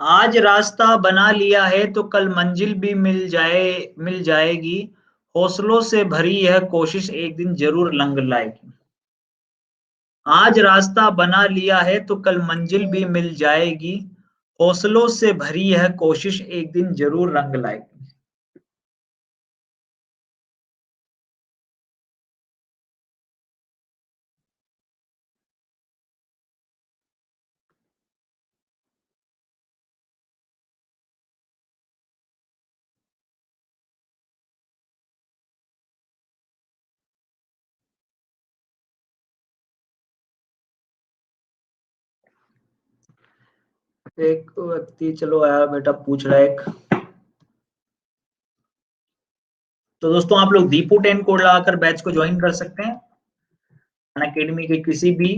आज रास्ता बना लिया है तो कल मंजिल भी मिल जाएगी। हौसलों से भरी यह कोशिश एक दिन जरूर रंग लाएगी। आज रास्ता बना लिया है तो कल मंजिल भी मिल जाएगी। हौसलों से भरी यह कोशिश एक दिन जरूर रंग लाएगी। एक व्यक्ति, चलो यार बेटा पूछ रहा है एक। तो दोस्तों आप लोग दीपू 10 कोड लगाकर बैच को ज्वाइन कर सकते हैं अनअकैडमी के किसी भी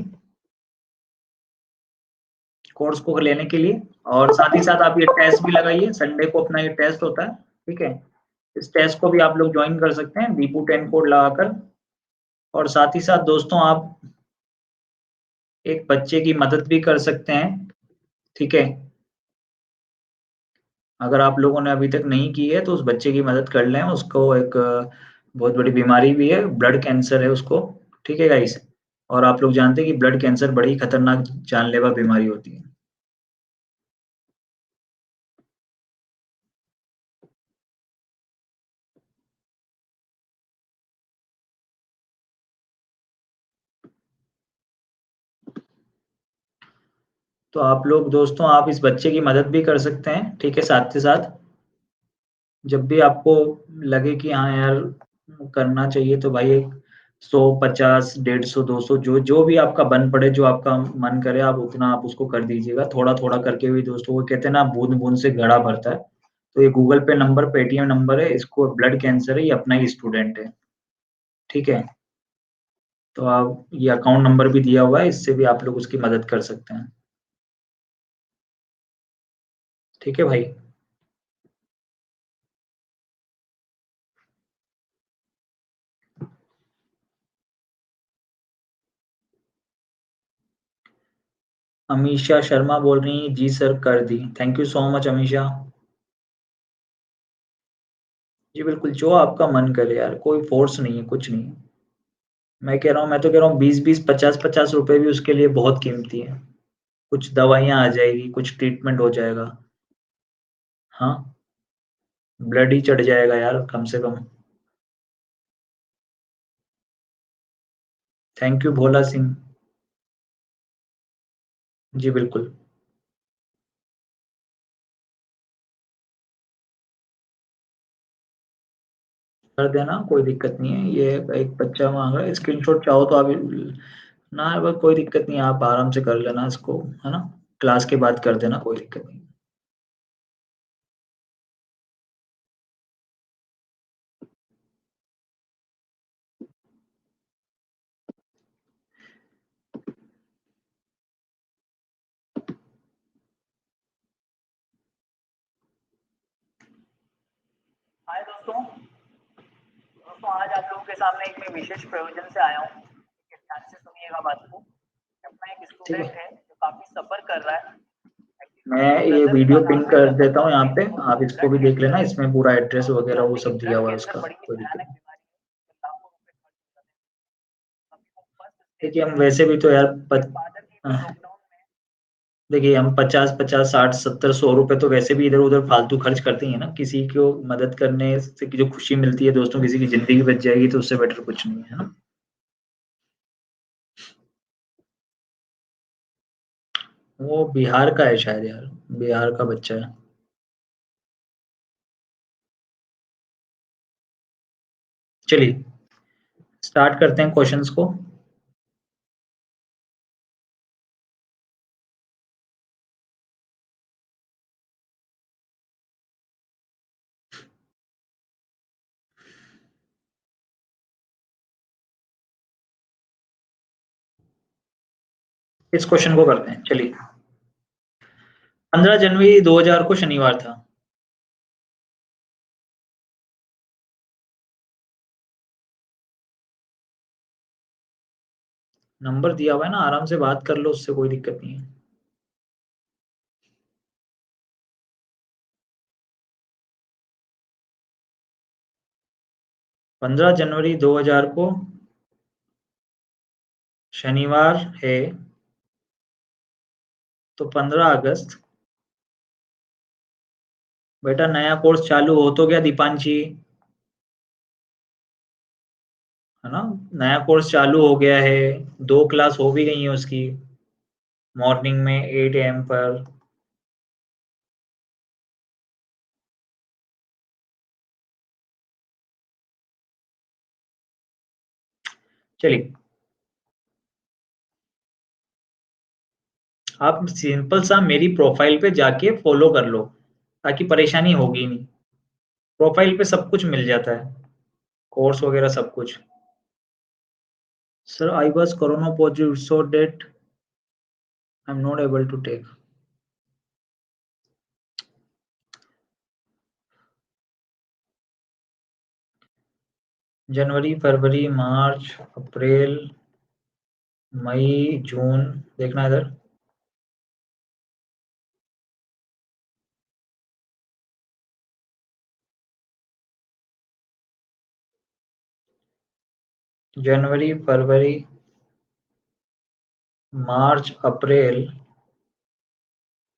कोर्स को लेने के लिए। और साथ ही साथ आप ये टेस्ट भी लगाइए, संडे को अपना ये टेस्ट होता है, ठीक है। इस टेस्ट को भी आप लोग ज्वाइन कर सकते हैं दीपू 10 कोड लगाकर। और साथ ही साथ दोस्तों आप एक बच्चे की मदद भी कर सकते हैं, ठीक है। अगर आप लोगों ने अभी तक नहीं की है तो उस बच्चे की मदद कर लें। उसको एक बहुत बड़ी बीमारी भी है, ब्लड कैंसर है उसको, ठीक है गाइस। और आप लोग जानते हैं कि ब्लड कैंसर बड़ी खतरनाक जानलेवा बीमारी होती है। तो आप लोग दोस्तों आप इस बच्चे की मदद भी कर सकते हैं, ठीक है। साथ ही साथ जब भी आपको लगे कि हाँ यार करना चाहिए तो भाई एक 100, 50, 150, 200 जो जो भी आपका बन पड़े, जो आपका मन करे आप उतना आप उसको कर दीजिएगा। थोड़ा थोड़ा करके भी दोस्तों, वो कहते हैं ना बूंद बूंद से घड़ा भरता है। तो ये गूगल पे नंबर, पेटीएम नंबर है, इसको ब्लड कैंसर है, ये अपना ही स्टूडेंट है, ठीक है। तो आप ये अकाउंट नंबर भी दिया हुआ है, इससे भी आप लोग उसकी मदद कर सकते हैं, ठीक है भाई। अमीषा शर्मा बोल रही हैं, जी सर कर दी। Thank you so much Amisha. जी बिल्कुल, जो आपका मन करे यार, कोई फोर्स नहीं है, कुछ नहीं है। मैं कह रहा हूँ, मैं तो कह रहा हूँ 20-20, 50-50 रुपए भी उसके लिए बहुत कीमती है। कुछ दवाइयाँ आ जाएगी, कुछ ट्रीटमेंट हो जाएगा। हाँ, ब्लड ही चढ़ जाएगा यार कम से कम। Thank you Bhola Singh. जी बिल्कुल, कर देना, कोई दिक्कत नहीं है। ये एक बच्चा मांग रहा है स्क्रीनशॉट, चाहो तो आप ना, बस कोई दिक्कत नहीं है, आप आराम से कर लेना इसको, है ना। क्लास के बाद कर देना, कोई दिक्कत नहीं। हाय दोस्तों, आज आप लोगों के सामने एक मैं विशेष प्रयोजन से आया हूँ। ध्यान से सुनिएगा बात को। अपना एक स्टूडेंट है जो काफी सफर कर रहा है। मैं ये वीडियो पिन कर देता हूँ यहाँ पे, आप इसको भी देख लेना, इसमें पूरा एड्रेस वगैरह वो सब दिया हुआ है उसका, कोई दिक्कत नहीं। देखिए हम वैसे भी तो यार हाँ, देखिए हम 50, 50, 60, 70, 100 रुपए तो वैसे भी इधर उधर फालतू खर्च करते ही है ना। किसी को मदद करने से जो खुशी मिलती है दोस्तों, किसी की जिंदगी बच जाएगी, तो उससे बेटर कुछ नहीं है ना। वो बिहार का है शायद यार, बिहार का बच्चा है। चलिए स्टार्ट करते हैं क्वेश्चंस को। इस क्वेश्चन को करते हैं, चलिए। 15 जनवरी 2000 को शनिवार था। नंबर दिया हुआ है ना, आराम से बात कर लो, उससे कोई दिक्कत नहीं है। 15 जनवरी 2000 को शनिवार है, तो 15 अगस्त। बेटा नया कोर्स चालू हो तो गया दीपांशी, है ना। नया कोर्स चालू हो गया है, 2 क्लास हो भी गई है उसकी, मॉर्निंग में 8 AM पर। चलिए, आप सिंपल सा मेरी प्रोफाइल पे जाके फॉलो कर लो, ताकि परेशानी होगी नहीं। प्रोफाइल पे सब कुछ मिल जाता है, कोर्स वगैरह सब कुछ। Sir I was corona positive, so that I am not able to take. जनवरी, फरवरी, मार्च, अप्रैल, मई, जून, देखना इधर। जनवरी, फरवरी, मार्च, अप्रैल,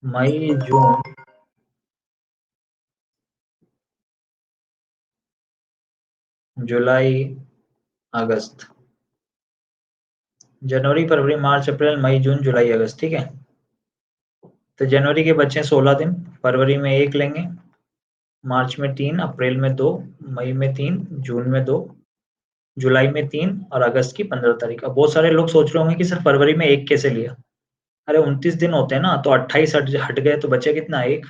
मई, जून, जुलाई, अगस्त। जनवरी, फरवरी, मार्च, अप्रैल, मई, जून, जुलाई, अगस्त, ठीक है। तो जनवरी के बचे 16 दिन, फरवरी में 1 लेंगे, मार्च में 3, अप्रैल में 2, मई में 3, जून में 2, जुलाई में 3 और अगस्त की 15 तारीख। अब बहुत सारे लोग सोच रहे होंगे कि सर फरवरी में 1 कैसे लिया। अरे 29 दिन होते हैं ना, तो 28 हट गए तो बचे कितना, 1।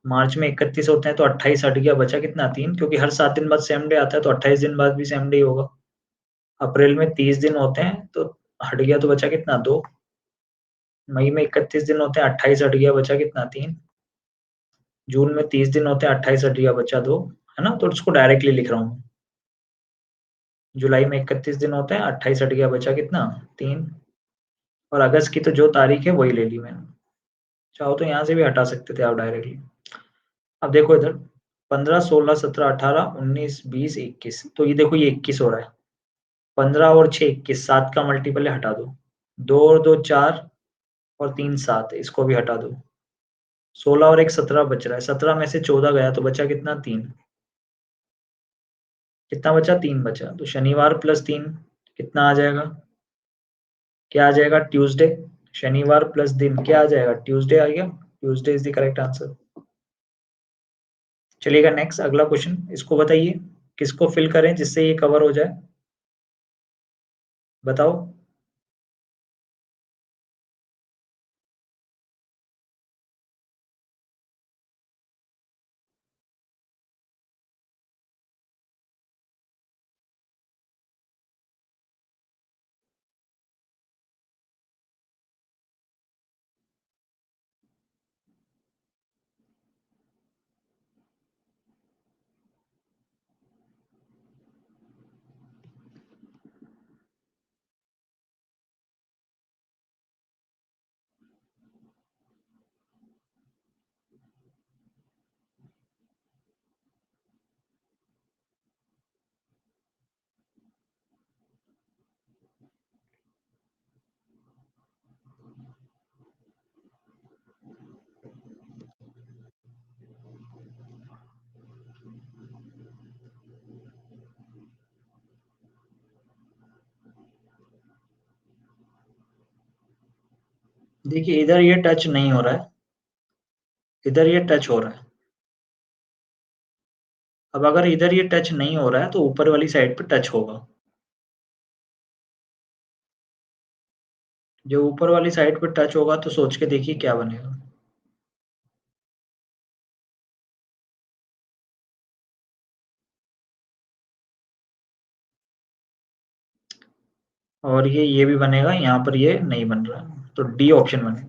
मार्च में 31 होते हैं तो 28 हट गया, बचा कितना, 3, क्योंकि हर 7 दिन बाद सेम डे आता है, तो 28 दिन बाद भी सेम डे होगा। अप्रैल में 30 दिन होते हैं तो हट गया, तो बचा कितना, 2। मई में 31 दिन होते हैं, 28 हट गया, बचा कितना, 3। जून में 30 दिन होते हैं, 28 हट गया, बचा 2, है ना। तो इसको डायरेक्टली लिख रहा हूँ। जुलाई में 31 दिन होते हैं, 28 हट गया, बचा कितना, 3। और अगस्त की तो जो तारीख है वही ले ली मैंने। चाहो तो यहाँ से भी हटा सकते थे आप डायरेक्टली। अब देखो इधर, 15, 16, 17, 18, 19, 20, 21, तो ये देखो ये 21 हो रहा है। 15 और 6 21, 7 का मल्टीपल है, हटा दो। 2 और 2 4 और 3 7, इसको भी हटा दो। 16 और 1 17 बच रहा है, 17 में से 14 गया तो बचा कितना, 3। कितना बचा, 3 बचा। तो शनिवार प्लस 3 कितना आ जाएगा, क्या आ जाएगा, ट्यूसडे। शनिवार प्लस दिन क्या आ जाएगा, ट्यूसडे आ गया। Tuesday is the correct answer. चलिएगा नेक्स्ट, अगला क्वेश्चन, इसको बताइए किसको फिल करें जिससे ये कवर हो जाए, बताओ। देखिए इधर ये टच नहीं हो रहा है, इधर ये टच हो रहा है। अब अगर इधर ये टच नहीं हो रहा है तो ऊपर वाली साइड पे टच होगा। जो ऊपर वाली साइड पे टच होगा तो सोच के देखिए क्या बनेगा। और ये भी बनेगा, यहाँ पर ये नहीं बन रहा है, तो डी ऑप्शन बनेगा।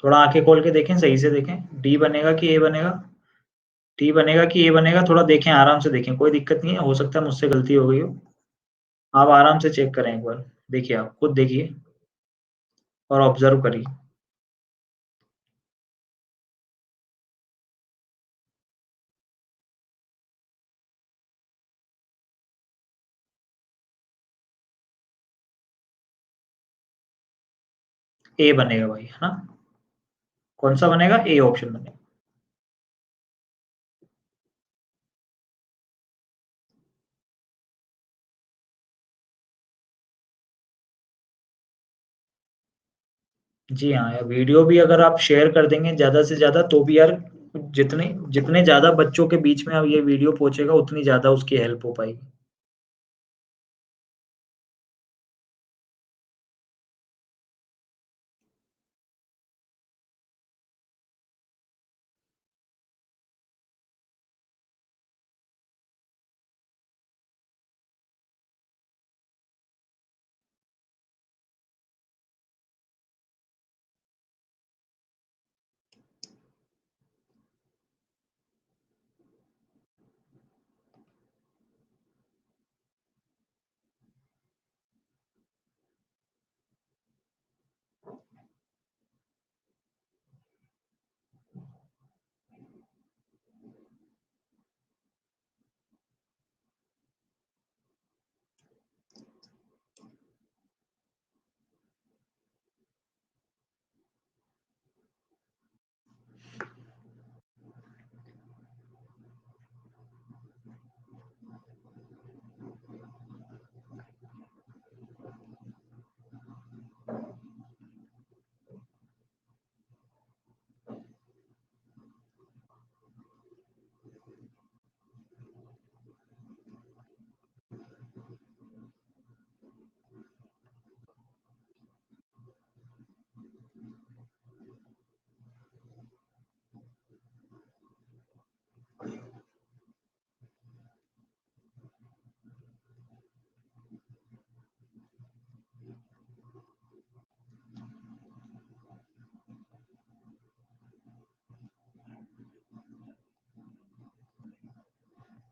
थोड़ा आंखें खोल के देखें, सही से देखें, डी बनेगा कि ए बनेगा। डी बनेगा कि ए बनेगा, थोड़ा देखें, आराम से देखें, कोई दिक्कत नहीं है, हो सकता है मुझसे गलती हो गई हो। आप आराम से चेक करें एक बार, देखिए आप खुद देखिए और ऑब्जर्व करिए। ए बनेगा भाई, है ना? कौन सा बनेगा? ए ऑप्शन बनेगा। जी हाँ यार, वीडियो भी अगर आप शेयर कर देंगे ज्यादा से ज्यादा तो भी यार, जितने जितने ज्यादा बच्चों के बीच में अब ये वीडियो पहुंचेगा उतनी ज्यादा उसकी हेल्प हो पाएगी।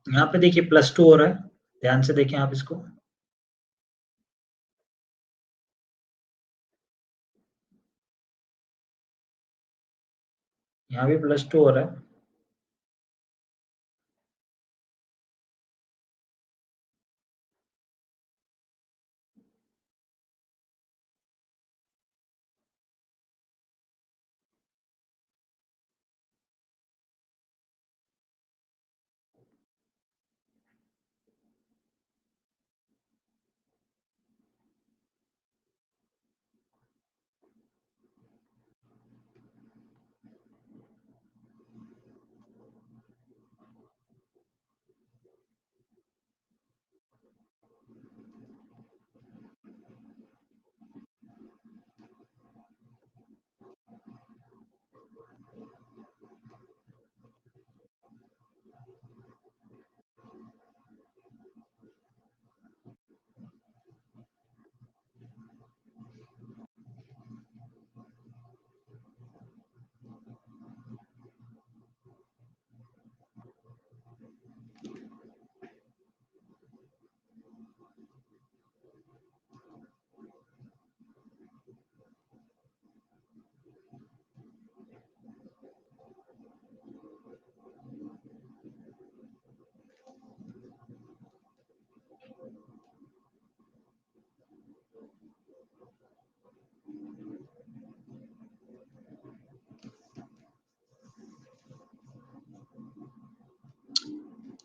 यहाँ पे देखिए +2 हो रहा है, ध्यान से देखें आप इसको। यहाँ भी +2 हो रहा है।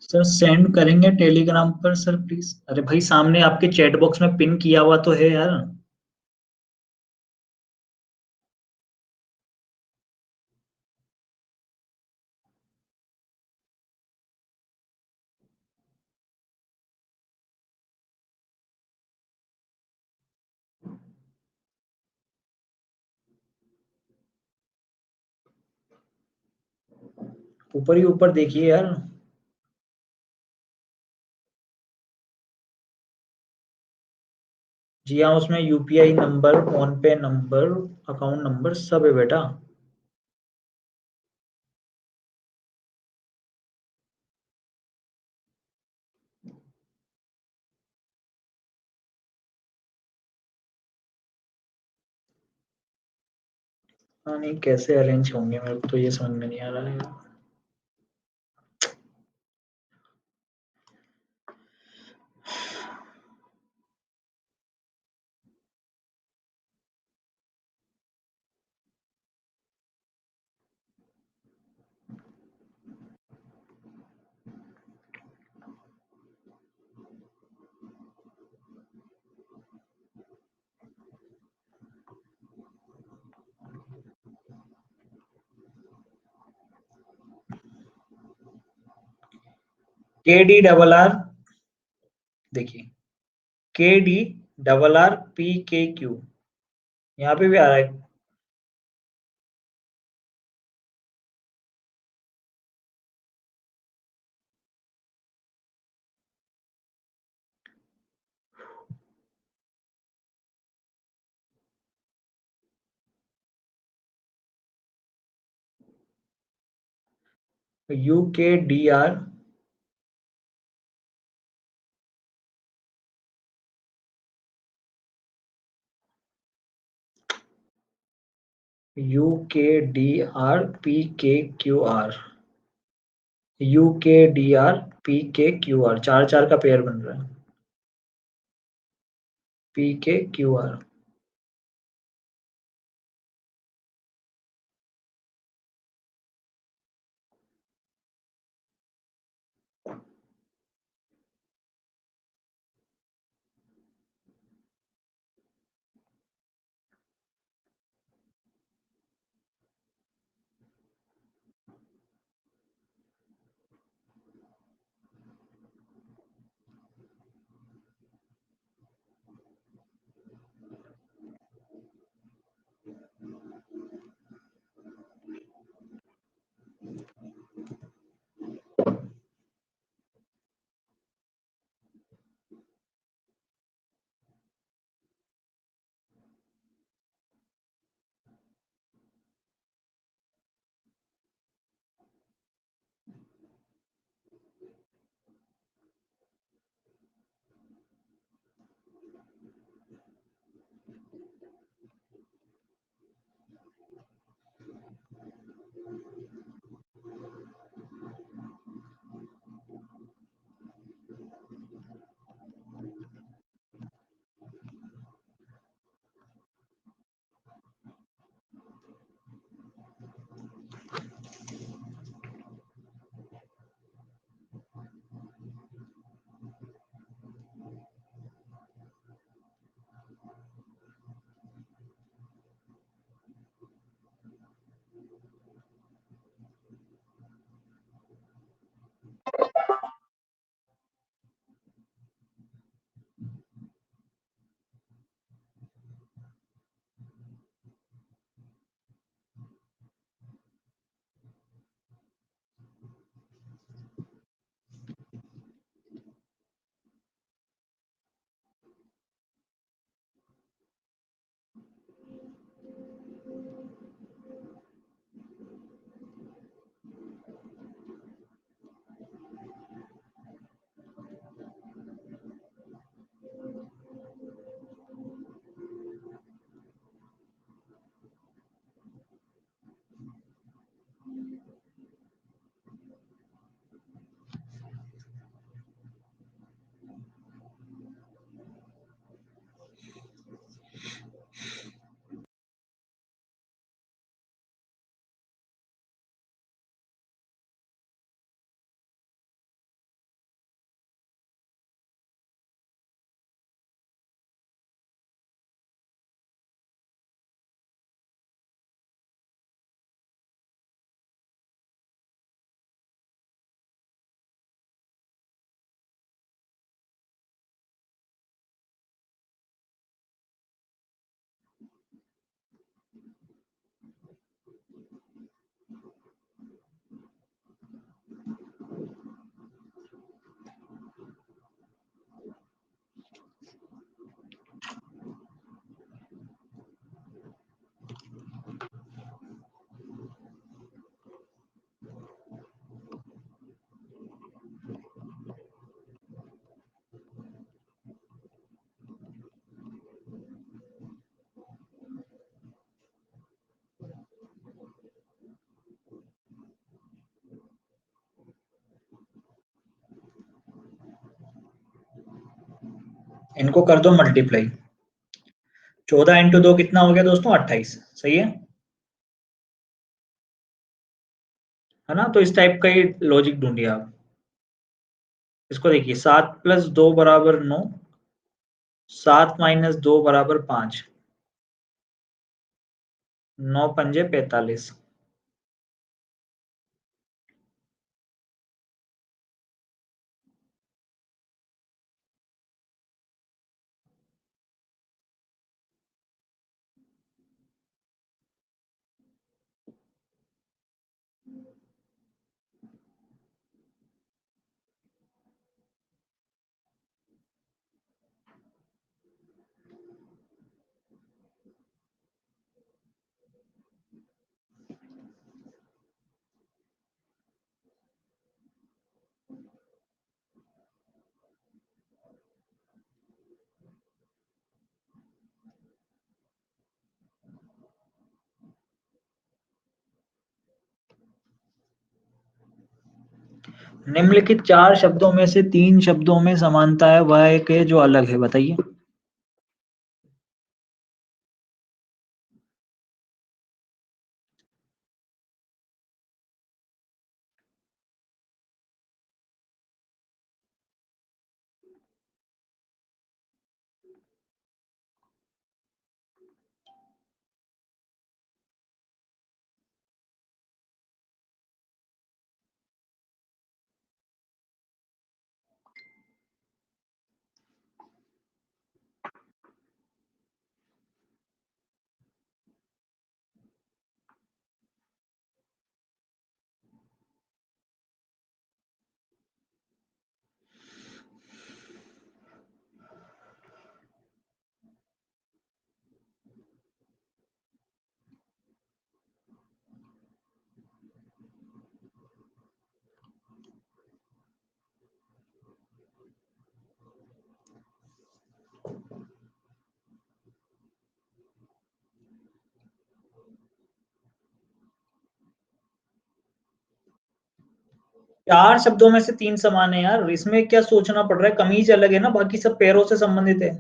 सर सेंड करेंगे टेलीग्राम पर सर प्लीज। अरे भाई सामने आपके चैट बॉक्स में पिन किया हुआ तो है यार। ऊपर ही ऊपर देखिए यार। जी हाँ, उसमें यूपीआई नंबर, फोन पे नंबर, अकाउंट नंबर सब है बेटा। हाँ नहीं, कैसे अरेंज होंगे मेरे को तो ये समझ में नहीं आ रहा है। के डी डबल आर, देखिए के डी डबल आर पी के क्यू, यहाँ पे भी आ रहा है। यू के डी आर, यू के डी आर पी के क्यू आर, यू के डी आर पी के क्यू आर, चार चार का पेयर बन रहा है, पी के क्यू आर। इनको कर दो मल्टीप्लाई, 14 × 2 कितना हो गया दोस्तों, 28, सही है ना। तो इस टाइप का ही लॉजिक ढूंढिए आप। इसको देखिए, 7 + 2 बराबर 9, 7 - 2 बराबर 5, 9 × 5 = 45। निम्नलिखित 4 शब्दों में से 3 शब्दों में समानता है, वह एक है जो अलग है, बताइए। 4 शब्दों में से 3 समान है यार, इसमें क्या सोचना पड़ रहा है? कमीज अलग है ना, बाकी सब पैरों से संबंधित है।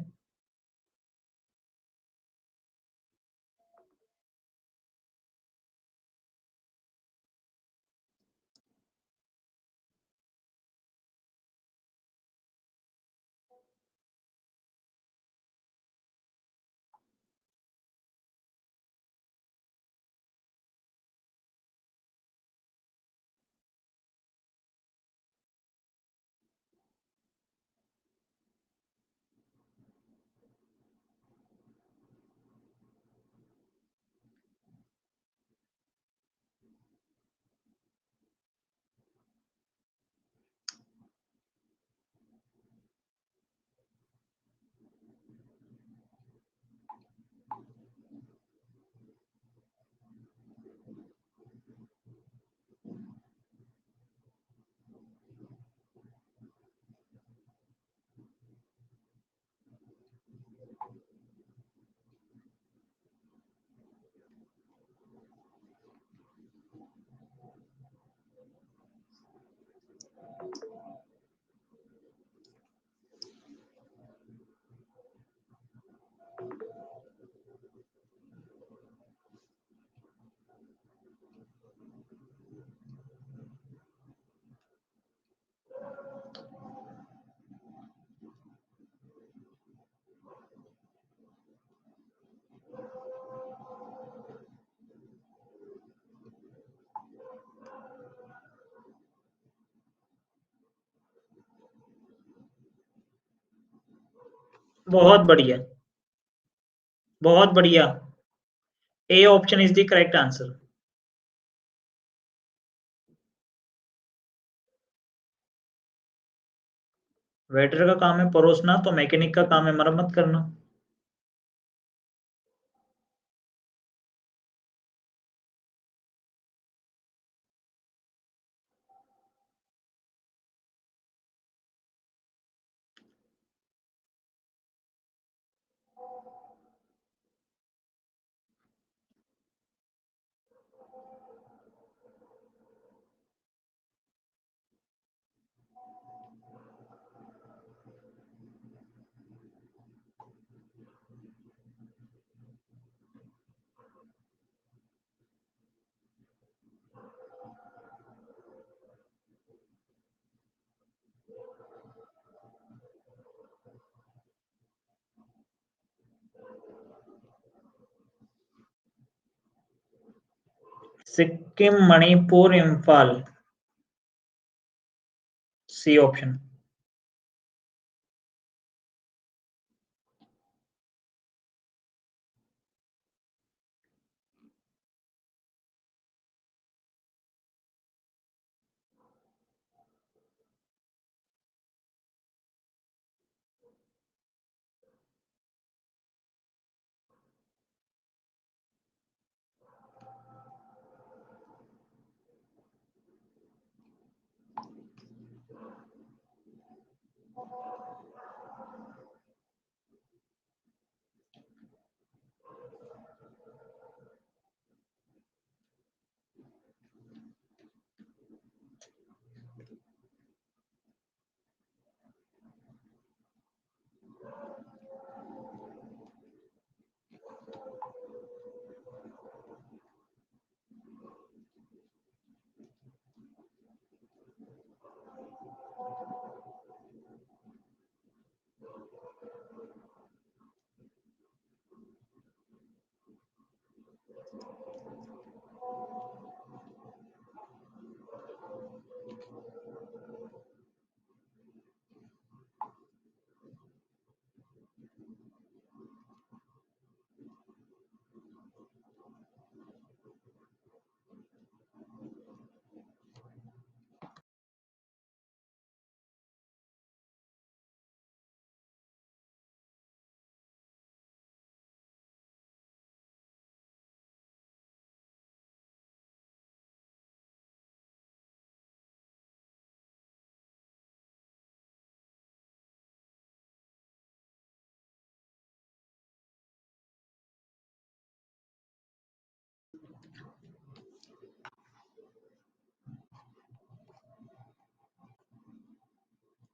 बहुत बढ़िया, बहुत बढ़िया। A option is the correct answer. Waiter का काम है परोसना, तो मैकेनिक का काम है मरम्मत करना। सिक्किम, मणिपुर, इम्फाल। C option.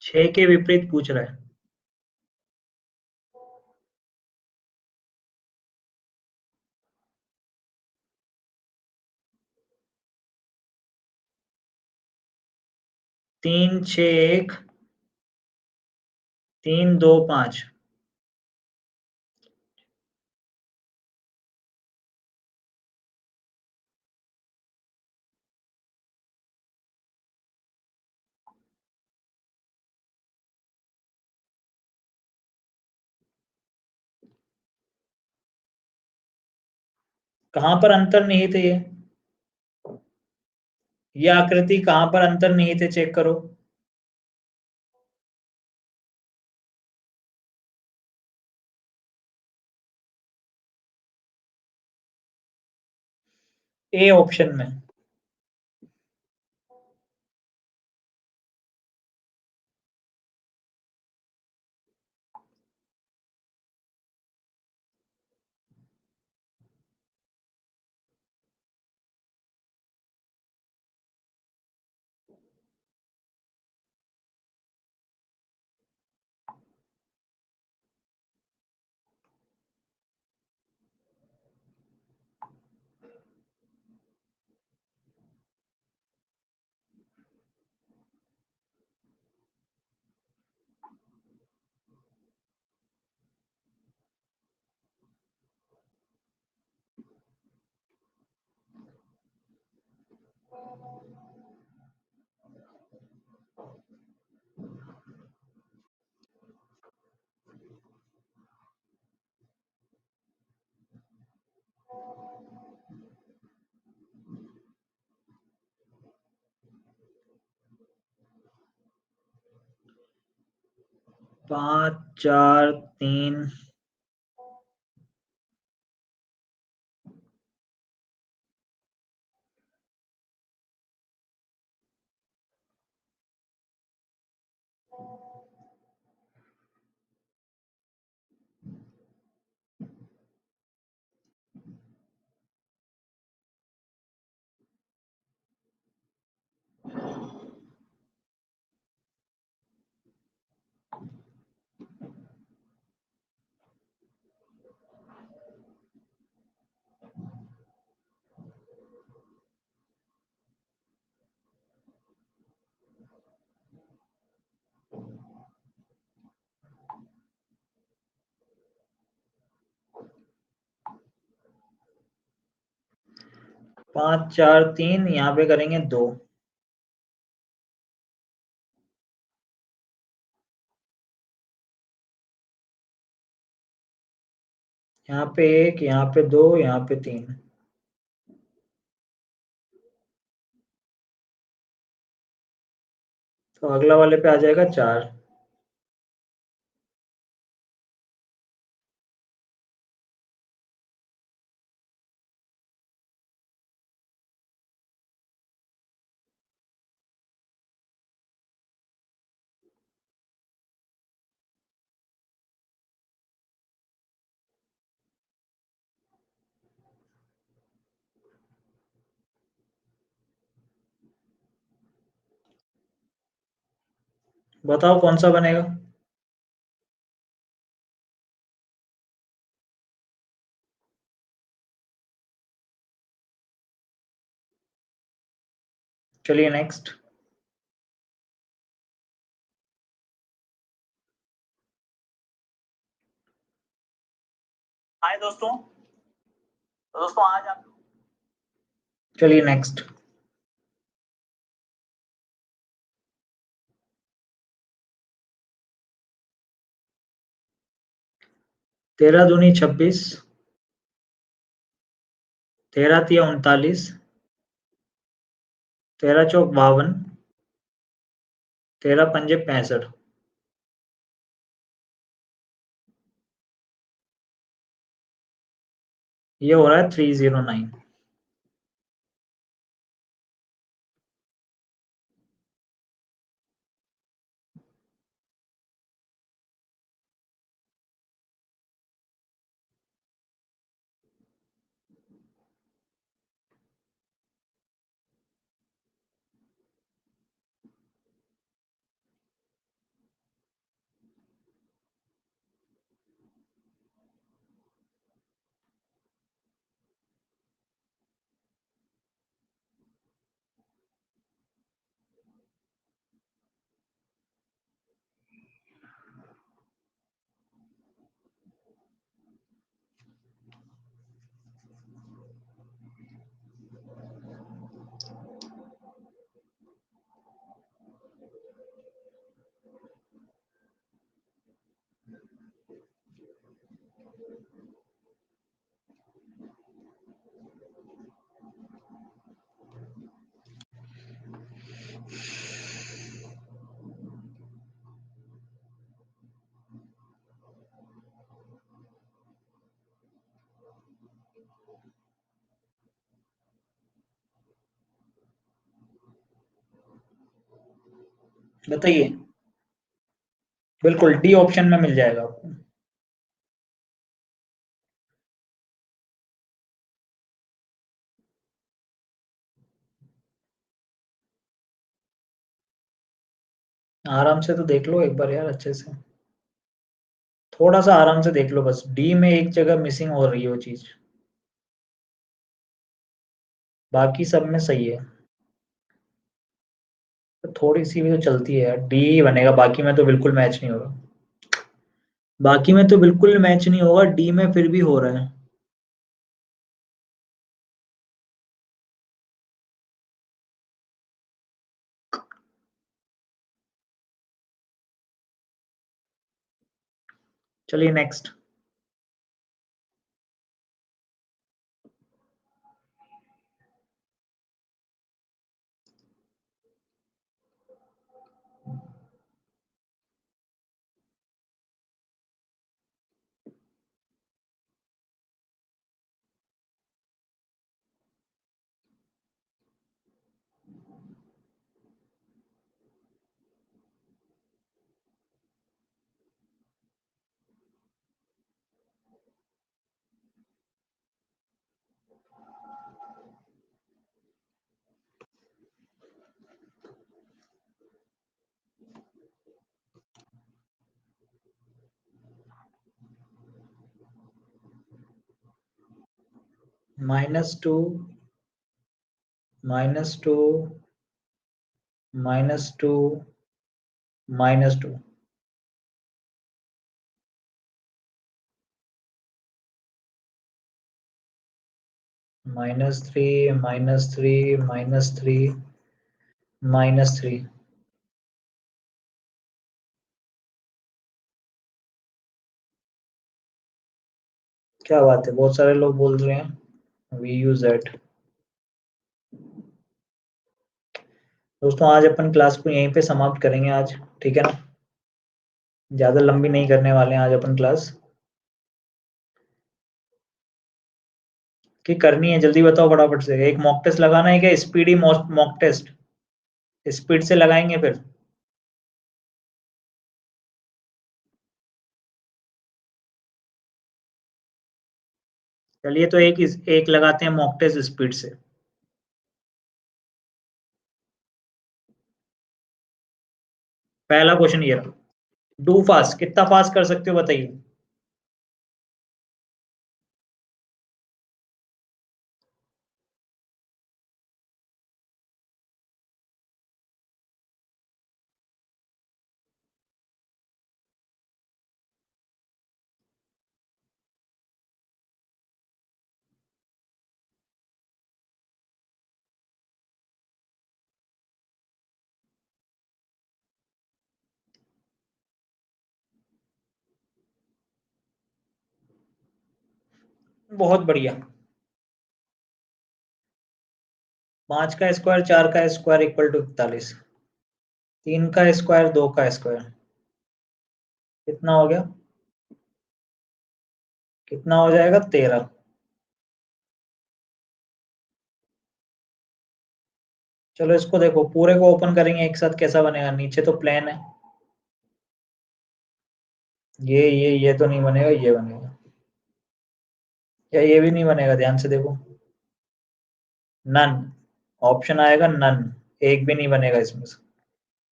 6 के विपरीत पूछ रहा है। 3 6 1 3 2 5। कहाँ पर अंतर्निहित है ये आकृति कहाँ पर अंतर्निहित है, चेक करो। ए ऑप्शन में। पाँच चार तीन। 5 4 3, यहाँ पे करेंगे 2। यहाँ पे 1, यहाँ पे 2, यहाँ पे 3। तो अगला वाले पे आ जाएगा 4। बताओ कौन सा बनेगा। चलिए नेक्स्ट। हाय दोस्तों। तो दोस्तों आज आप, चलिए नेक्स्ट। 13 दूनी 26, 13 तिया 39, 13 चौक 52, 13 पंजे 65। ये हो रहा है 309। बताइए। बिल्कुल डी ऑप्शन में मिल जाएगा आपको। आराम से तो देख लो एक बार यार अच्छे से। थोड़ा सा आराम से देख लो बस, डी में एक जगह मिसिंग हो रही है वो चीज। बाकी सब में सही है। तो थोड़ी सी भी तो चलती है यार, डी ही बनेगा, बाकी में तो बिल्कुल मैच नहीं होगा। बाकी में तो बिल्कुल मैच नहीं होगा, डी में फिर भी हो रहा है। चलिए नेक्स्ट। -2, -2, -2, -2। -3, -3, -3, -3। क्या बात है, बहुत सारे लोग बोल रहे हैं VUZ। दोस्तों आज अपन क्लास को यहीं पे समाप्त करेंगे आज, ठीक है ना। ज्यादा लंबी नहीं करने वाले हैं आज अपन क्लास। कि करनी है जल्दी बताओ फटाफट से, एक मॉक टेस्ट लगाना है क्या, स्पीडी मॉक टेस्ट। स्पीड से लगाएंगे फिर। चलिए तो एक लगाते हैं मॉक टेस्ट स्पीड से। पहला क्वेश्चन ये रहा। डू फास्ट, कितना फास्ट कर सकते हो बताइए। बहुत बढ़िया। 5 का स्क्वायर 4 का स्क्वायर इक्वल टू 41। 3 का स्क्वायर 2 का स्क्वायर कितना हो गया, कितना हो जाएगा 13। चलो इसको देखो, पूरे को ओपन करेंगे एक साथ कैसा बनेगा, नीचे तो प्लेन है। ये तो नहीं बनेगा, ये बनेगा। या ये भी नहीं बनेगा, ध्यान से देखो। नन ऑप्शन आएगा, नन। एक भी नहीं बनेगा इसमें से।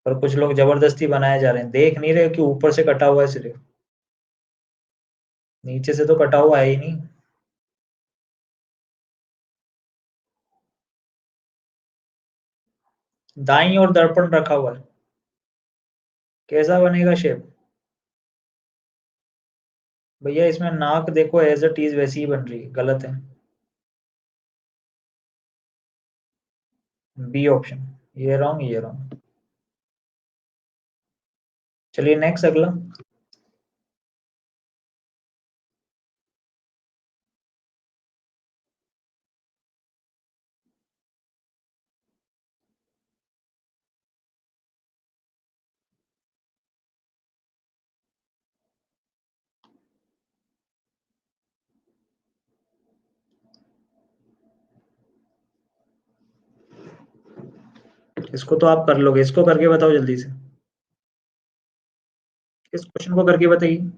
पर कुछ लोग जबरदस्ती बनाए जा रहे हैं, देख नहीं रहे कि ऊपर से कटा हुआ है सिर्फ। नीचे से तो कटा हुआ है ही नहीं। दाईं ओर दर्पण रखा हुआ है। कैसा बनेगा शेप। भैया इसमें नाक देखो, एज अ टीज वैसी ही बन रही है, गलत है। बी ऑप्शन, ये रॉन्ग ये रॉन्ग। चलिए नेक्स्ट अगला। इसको तो आप कर लोगे, इसको करके बताओ जल्दी से। इस क्वेश्चन को करके बताइए।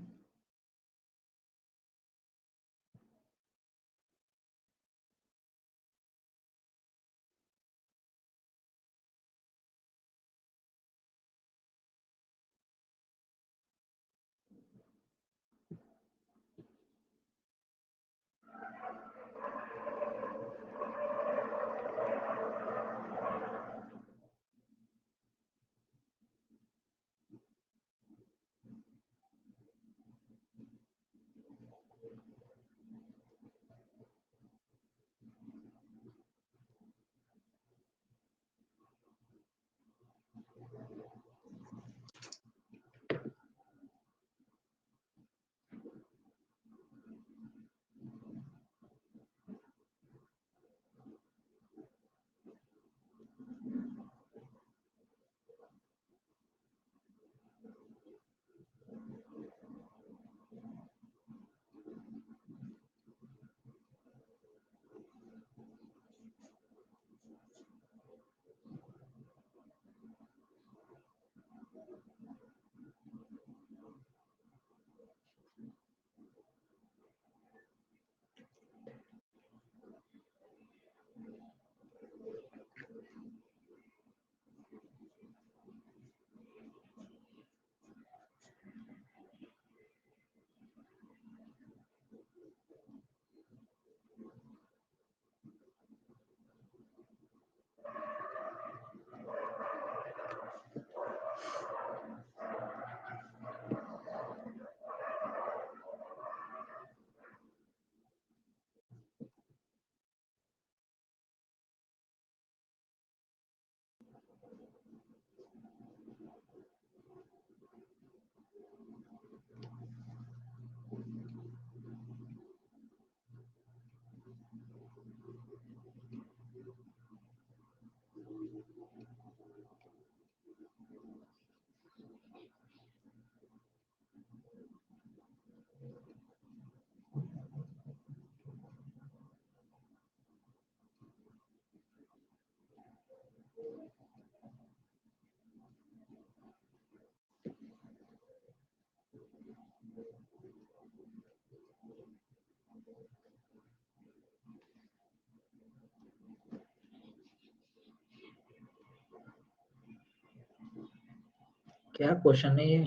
क्या क्वेश्चन है ये?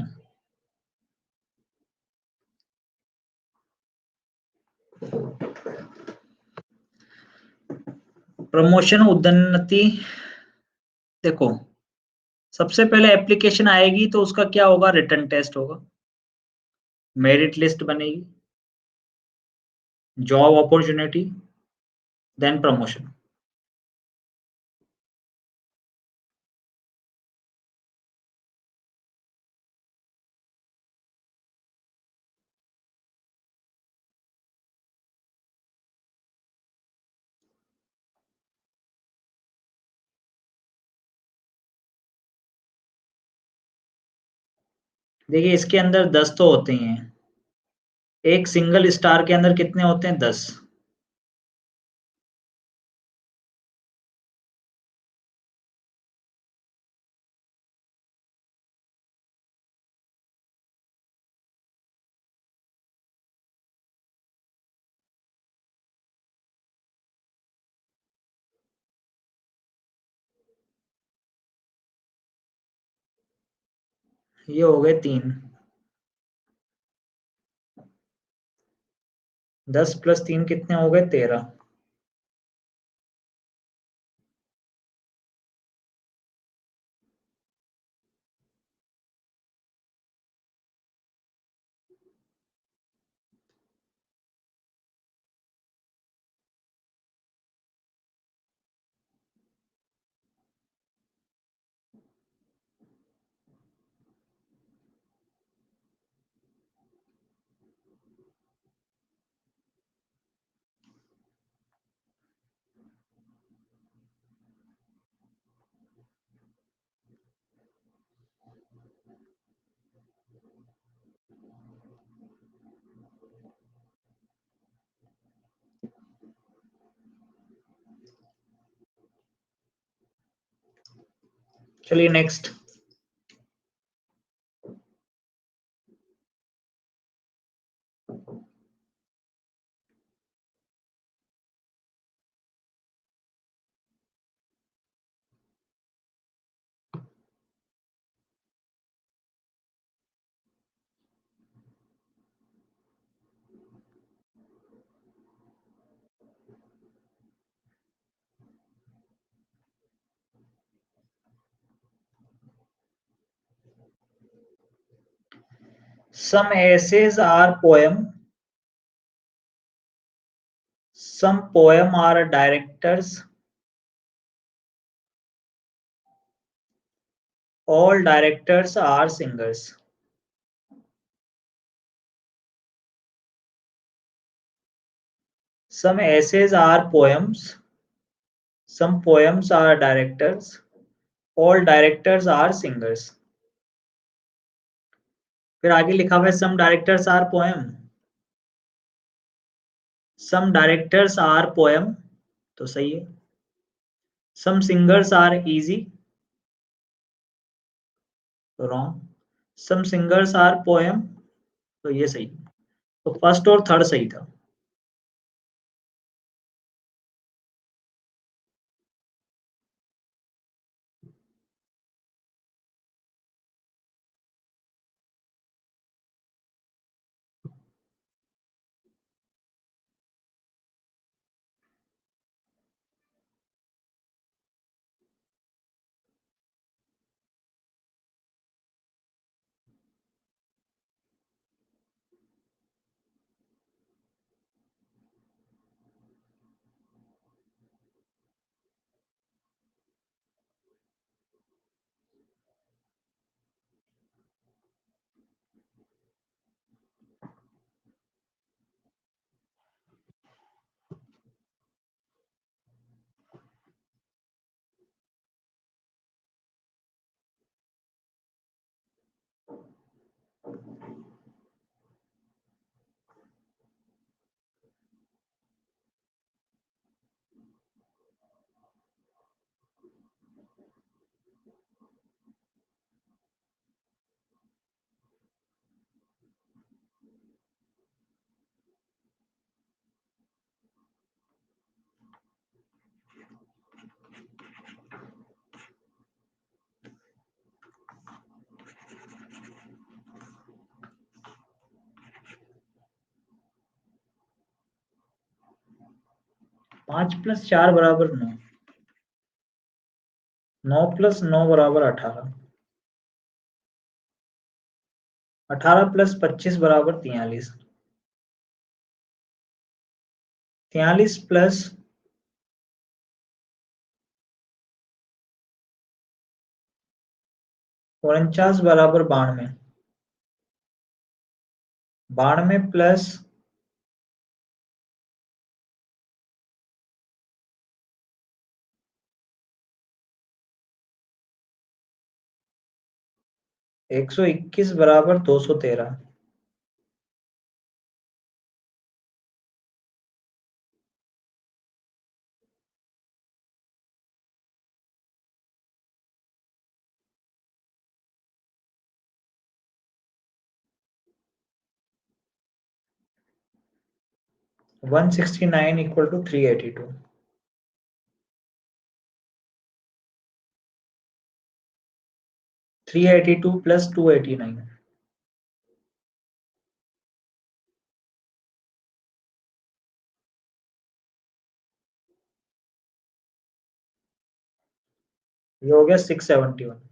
प्रमोशन उन्नति, देखो सबसे पहले एप्लीकेशन आएगी तो उसका क्या होगा, रिटन टेस्ट होगा, मेरिट लिस्ट बनेगी, जॉब अपॉर्चुनिटी, देन प्रमोशन। देखिए इसके अंदर 10 तो होते ही हैं, एक सिंगल स्टार के अंदर कितने होते हैं, 10। ये हो गए 3, 10 + 3 कितने हो गए, 13। चलिए next. Some essays are poem. Some poem are directors. All directors are singers. Some essays are poems. Some poems are directors. All directors are singers. फिर आगे लिखा हुआ है some directors are poem. Some directors are poem. तो सही है. Some singers are easy. तो wrong. Some singers are poem. तो ये सही. तो फर्स्ट और थर्ड सही था. 5 + 4 = 9. 9 + 9 = 18. 18 + 25 = 43. 43 प्लस 49 = 92. 92 प्लस 121 = 213. वन 169 = 382. 382 + 289. ये हो गया 671.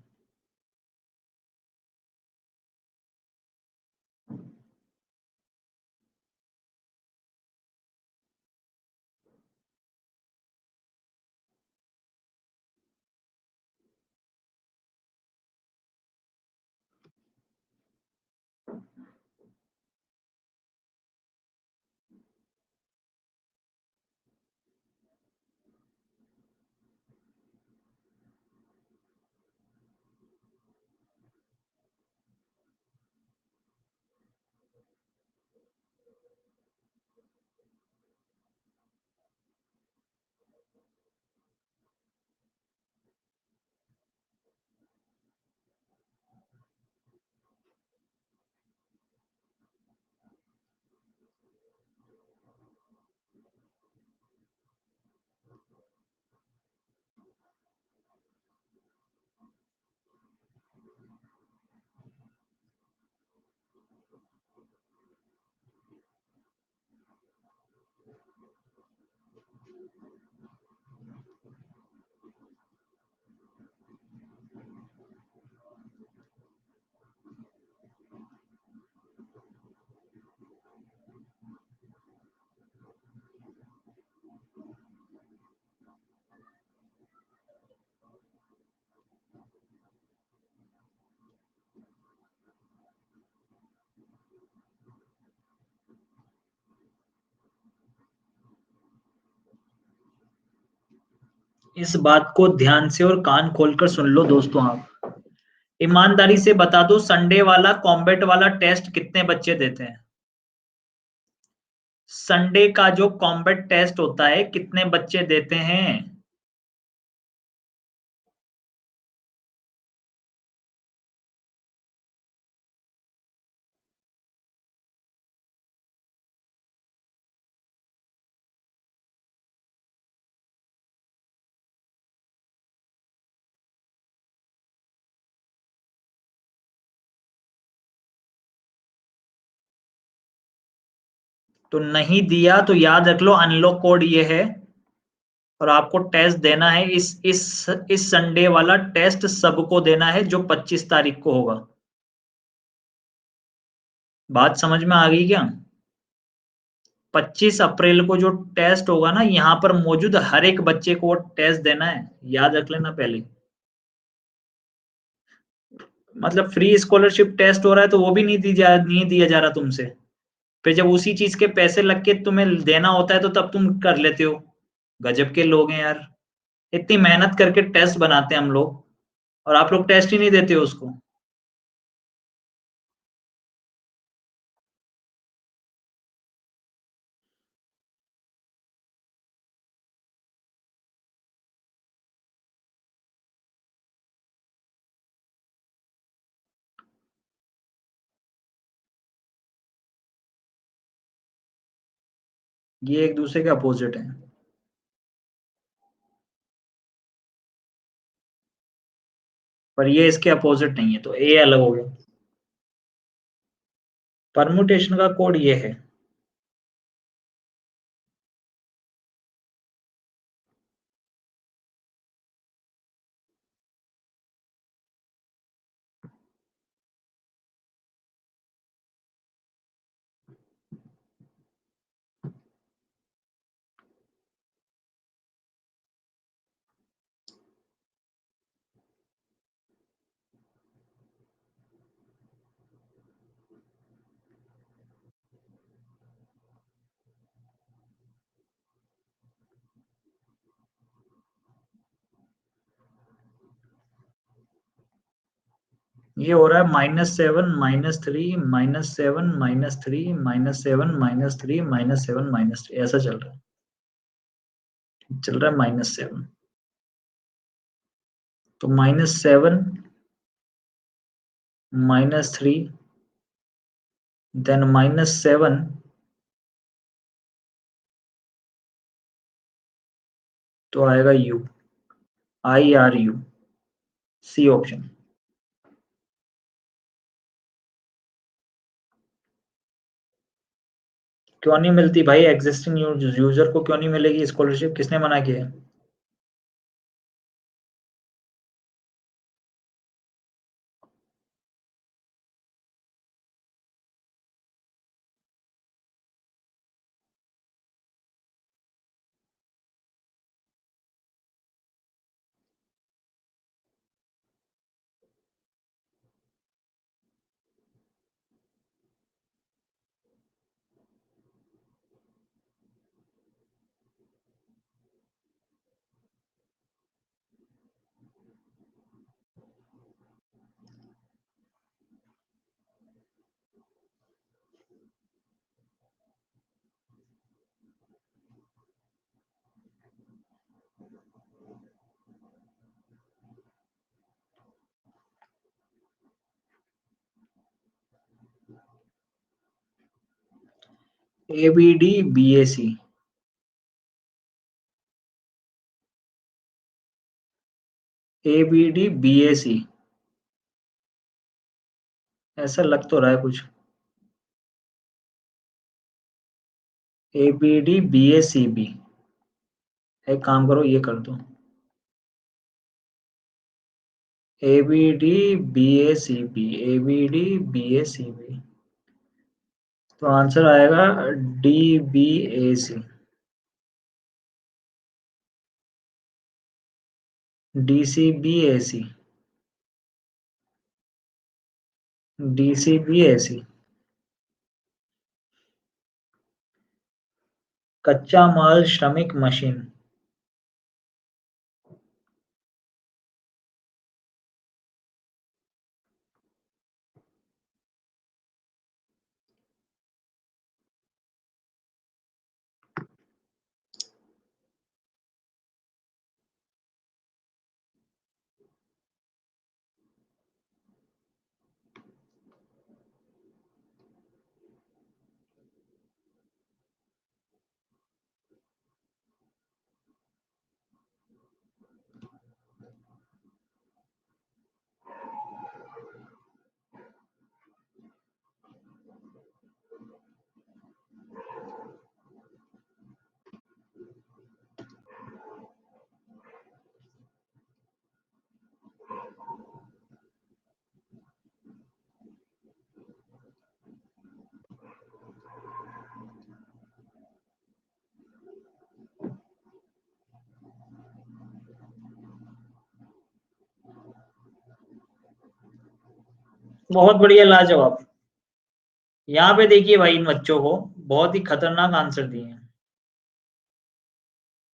इस बात को ध्यान से और कान खोलकर सुन लो दोस्तों आप। ईमानदारी से बता दो, संडे वाला कॉम्बैट वाला टेस्ट कितने बच्चे देते हैं? संडे का जो कॉम्बैट टेस्ट होता है कितने बच्चे देते हैं? तो नहीं दिया तो याद रख लो, अनलॉक कोड ये है। और आपको टेस्ट देना है, इस संडे वाला टेस्ट सबको देना है जो 25 तारीख को होगा। बात समझ में आ गई क्या? 25 अप्रैल को जो टेस्ट होगा ना, यहाँ पर मौजूद हर एक बच्चे को वो टेस्ट देना है, याद रख लेना पहले। मतलब फ्री स्कॉलरशिप टेस्ट हो रहा है तो वो भी नहीं दिया जा रहा तुमसे। फिर जब उसी चीज के पैसे लग के तुम्हें देना होता है तो तब तुम कर लेते हो। गजब के लोग हैं यार। इतनी मेहनत करके टेस्ट बनाते हैं हम लोग, और आप लोग टेस्ट ही नहीं देते हो उसको। ये एक दूसरे के अपोजिट है। पर ये इसके अपोजिट नहीं है, तो ए अलग हो गया। परमुटेशन का कोड ये है। ये हो रहा है -7 -3 -7 -3 -7 -3 -7 -3, ऐसा चल रहा है। चल रहा है -7। तो -7 -3 देन -7, तो आएगा यू, IRU, सी ऑप्शन। क्यों नहीं मिलती भाई? एग्जिस्टिंग यूजर को क्यों नहीं मिलेगी स्कॉलरशिप? किसने मना किया है? ABD BAC। ABD BAC, ऐसा लग तो रहा है कुछ। ABD BACB, एक काम करो ये कर दो, ABD BACB। तो आंसर आएगा DBAC, DCBAC, DCBAC। कच्चा माल श्रमिक मशीन। बहुत बढ़िया, लाजवाब। यहाँ पे देखिए भाई, इन बच्चों को बहुत ही खतरनाक आंसर दिए हैं।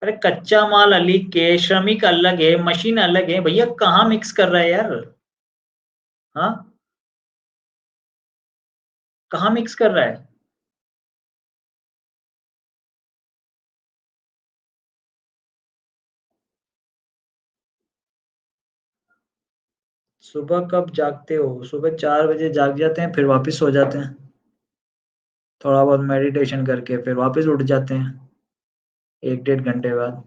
अरे कच्चा माल अलग के, श्रमिक अलग है, मशीन अलग है, भैया कहाँ मिक्स कर रहा है यार? हाँ, कहाँ मिक्स कर रहा है? सुबह कब जागते हो? सुबह 4 बजे जाग जाते हैं, फिर वापस सो जाते हैं, थोड़ा बहुत मेडिटेशन करके फिर वापस उठ जाते हैं 1 डेढ़ घंटे बाद।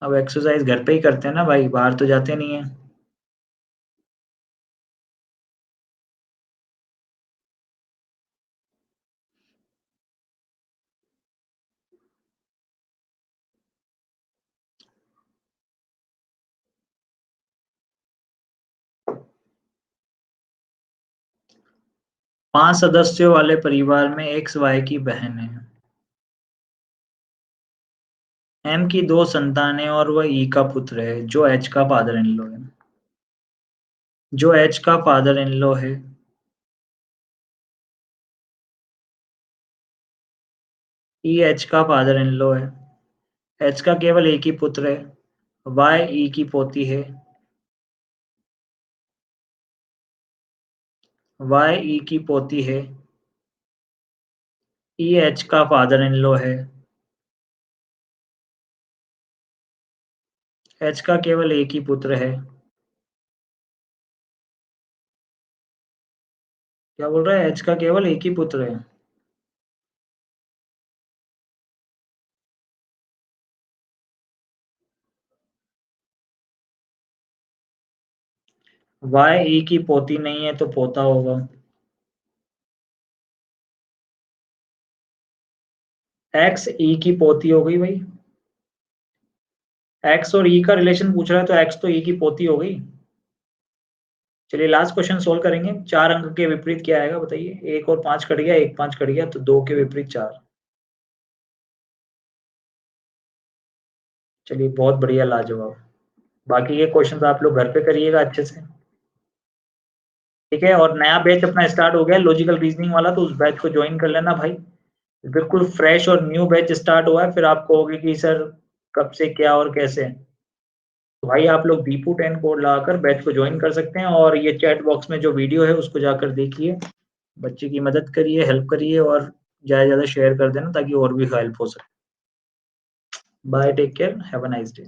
अब एक्सरसाइज घर पे ही करते हैं ना भाई, बाहर तो जाते नहीं है। 5 सदस्यों वाले परिवार में एक्स वाई की बहन है। एम की 2 संतानें और वह ई का पुत्र है, जो एच का फादर इन लॉ है। जो एच का फादर इन लॉ है। ई एच का फादर इन लॉ है। एच का केवल एक ही पुत्र है। वाई ई की पोती है। वाई ई की पोती है। ई एच का फादर इन लॉ है। एच का केवल एक ही पुत्र है। क्या बोल रहा है? एच का केवल एक ही पुत्र है। वाई ई की पोती नहीं है तो पोता होगा। एक्स ई की पोती हो गई भाई। एक्स और ई का रिलेशन पूछ रहा है तो एक्स तो ई की पोती हो गई। चलिए लास्ट क्वेश्चन सोल्व करेंगे। 4 अंक के विपरीत क्या आएगा बताइए? 1 और 5 कट गया, 1 5 कट गया, तो 2 के विपरीत 4। चलिए बहुत बढ़िया, लाजवाब। बाकी ये क्वेश्चन आप लोग घर पे करिएगा अच्छे से। ठीक है, और नया बैच अपना स्टार्ट हो गया लॉजिकल रीजनिंग वाला, तो उस बैच को ज्वाइन कर लेना भाई। बिल्कुल फ्रेश और न्यू बैच स्टार्ट हुआ है, फिर आप कहोगे कि सर कब से क्या और कैसे। तो भाई आप लोग दीपू 10 कोड लगाकर बैच को ज्वाइन कर सकते हैं, और ये चैट बॉक्स में जो वीडियो है उसको जाकर देखिए, बच्चे की मदद करिए, हेल्प करिए, और ज़्यादा से ज़्यादा शेयर कर देना ताकि और भी हेल्प हो सके। Bye, take care, have a nice day.